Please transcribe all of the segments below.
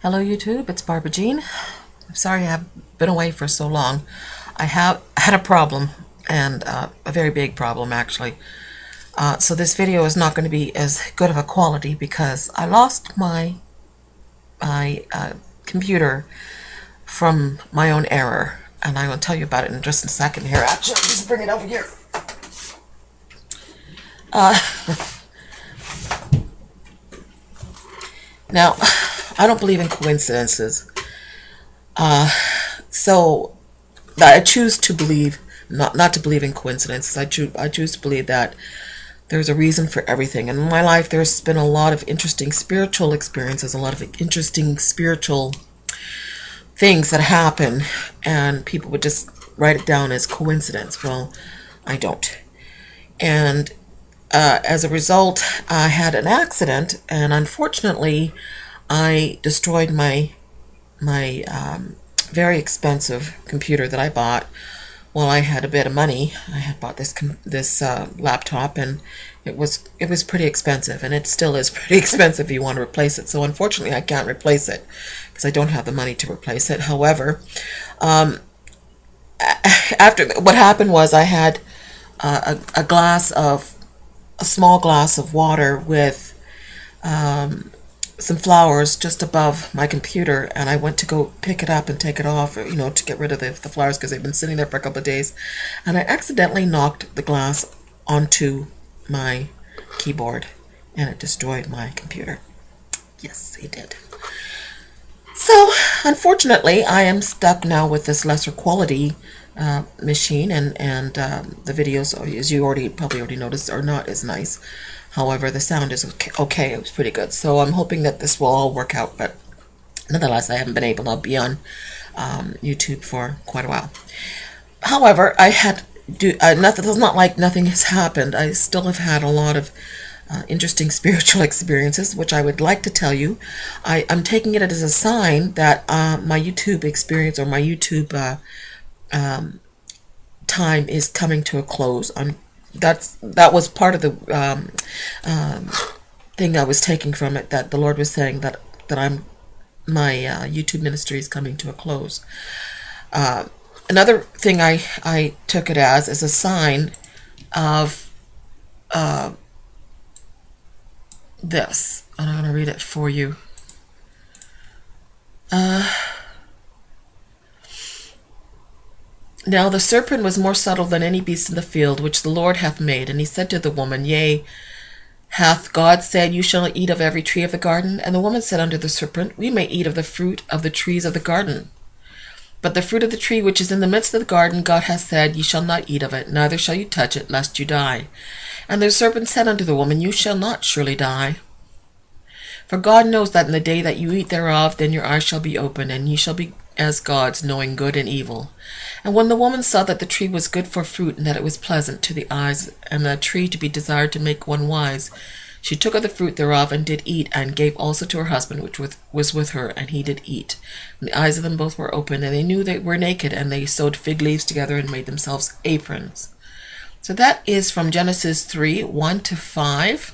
Hello YouTube, it's Barbara Jean. I'm sorry I've been away for so long. I have had a problem, and a very big problem actually. So this video is not going to be as good of a quality because I lost my computer from my own error, and I will tell you about it in just a second here. Actually, just bring it over here. Now, I don't believe in coincidences. So I choose to believe, not to believe in coincidences. I choose to believe that there's a reason for everything. In my life, there's been a lot of interesting spiritual experiences, a lot of interesting spiritual things that happen, and people would just write it down as coincidence. Well, I don't. And as a result, I had an accident, and unfortunately, I destroyed my very expensive computer that I bought while I had a bit of money. I had bought this laptop, and it was pretty expensive, and it still is pretty expensive if you want to replace it. So unfortunately, I can't replace it because I don't have the money to replace it. However, after what happened was I had a small glass of water with some flowers just above my computer, and I went to go pick it up and take it off, to get rid of the flowers because they've been sitting there for a couple of days, and I accidentally knocked the glass onto my keyboard, and it destroyed my computer. Yes, it did. So, unfortunately, I am stuck now with this lesser quality machine, and the videos, as you probably already noticed, are not as nice. However, the sound is okay. It was pretty good. So I'm hoping that this will all work out. But nonetheless, I haven't been able to be on YouTube for quite a while. However, nothing. It's not like nothing has happened. I still have had a lot of interesting spiritual experiences, which I would like to tell you. I'm taking it as a sign that my YouTube experience, or my YouTube time, is coming to a close. That was part of the thing I was taking from it, that the Lord was saying that my YouTube ministry is coming to a close. Another thing I took it as is a sign of this, and I'm going to read it for you. Now the serpent was more subtle than any beast in the field which the Lord hath made. And he said to the woman, Yea, hath God said, You shall eat of every tree of the garden? And the woman said unto the serpent, We may eat of the fruit of the trees of the garden. But the fruit of the tree which is in the midst of the garden, God hath said, Ye shall not eat of it, neither shall you touch it, lest you die. And the serpent said unto the woman, You shall not surely die. For God knows that in the day that you eat thereof, then your eyes shall be opened, and ye shall be as gods, knowing good and evil. And when the woman saw that the tree was good for fruit, and that it was pleasant to the eyes, and the tree to be desired to make one wise, she took of the fruit thereof, and did eat, and gave also to her husband which was with her, and he did eat. And the eyes of them both were opened, and they knew they were naked, and they sewed fig leaves together, and made themselves aprons. So that is from Genesis 3, 1 to 5,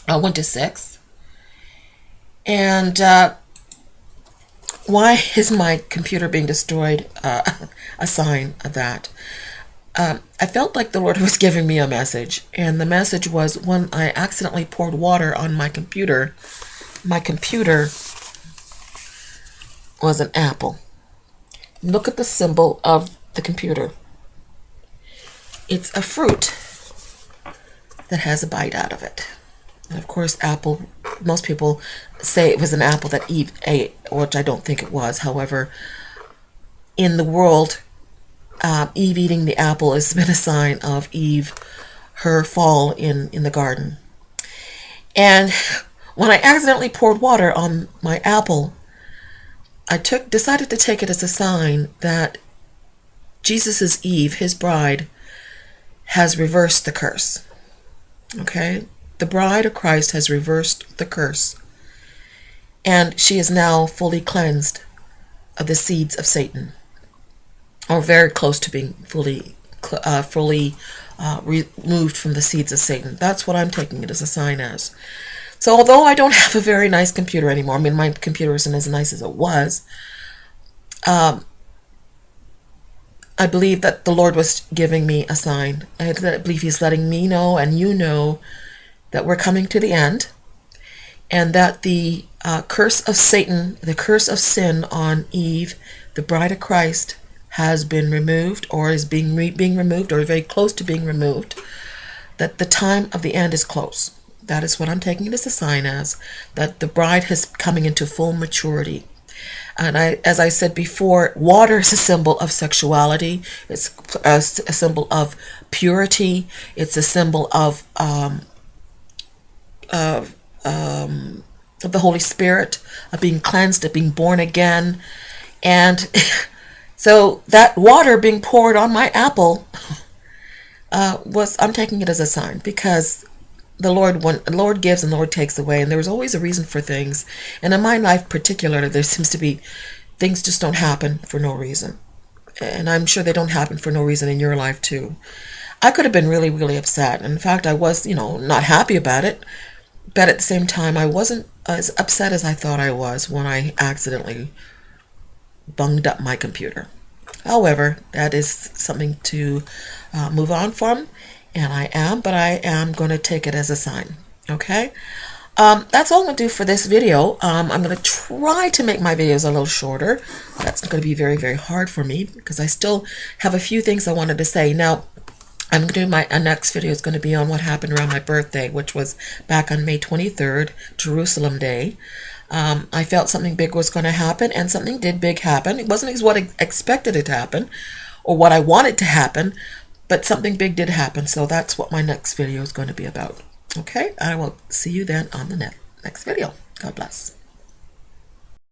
1 to 6. And why is my computer being destroyed a sign of that? I felt like the Lord was giving me a message, and the message was, when I accidentally poured water on my computer was an apple. Look at the symbol of the computer. It's a fruit that has a bite out of it. And of course, apple, most people say it was an apple that Eve ate, which I don't think it was. However, in the world, Eve eating the apple has been a sign of Eve, her fall in the garden. And when I accidentally poured water on my apple, I decided to take it as a sign that Jesus' Eve, his bride, has reversed the curse. Okay? The bride of Christ has reversed the curse, and she is now fully cleansed of the seeds of Satan, or very close to being fully removed from the seeds of Satan. That's what I'm taking it as a sign as. So although I don't have a very nice computer anymore, I mean, my computer isn't as nice as it was, I believe that the Lord was giving me a sign. I believe He's letting me know and you know that we're coming to the end, and that the curse of Satan, the curse of sin on Eve, the bride of Christ, has been removed, or is being removed, or very close to being removed, that the time of the end is close. That is what I'm taking it as a sign, as that the bride is coming into full maturity. And as I said before, water is a symbol of sexuality. It's a symbol of purity. It's a symbol of the Holy Spirit, of being cleansed, of being born again. And so that water being poured on my apple I'm taking it as a sign, because the Lord gives and the Lord takes away, and there's always a reason for things. And in my life particularly, there seems to be things just don't happen for no reason. And I'm sure they don't happen for no reason in your life too. I could have been really, really upset. In fact, I was, not happy about it. But at the same time, I wasn't as upset as I thought I was when I accidentally bunged up my computer. However, that is something to move on from. And I am going to take it as a sign. Okay? That's all I'm going to do for this video. I'm going to try to make my videos a little shorter. That's going to be very, very hard for me, because I still have a few things I wanted to say. Now, I'm going to do my next video is going to be on what happened around my birthday, which was back on May 23rd, Jerusalem Day. I felt something big was going to happen, and something did big happen. It wasn't what I expected it to happen, or what I wanted to happen, but something big did happen. So that's what my next video is going to be about. Okay, I will see you then on the next video. God bless.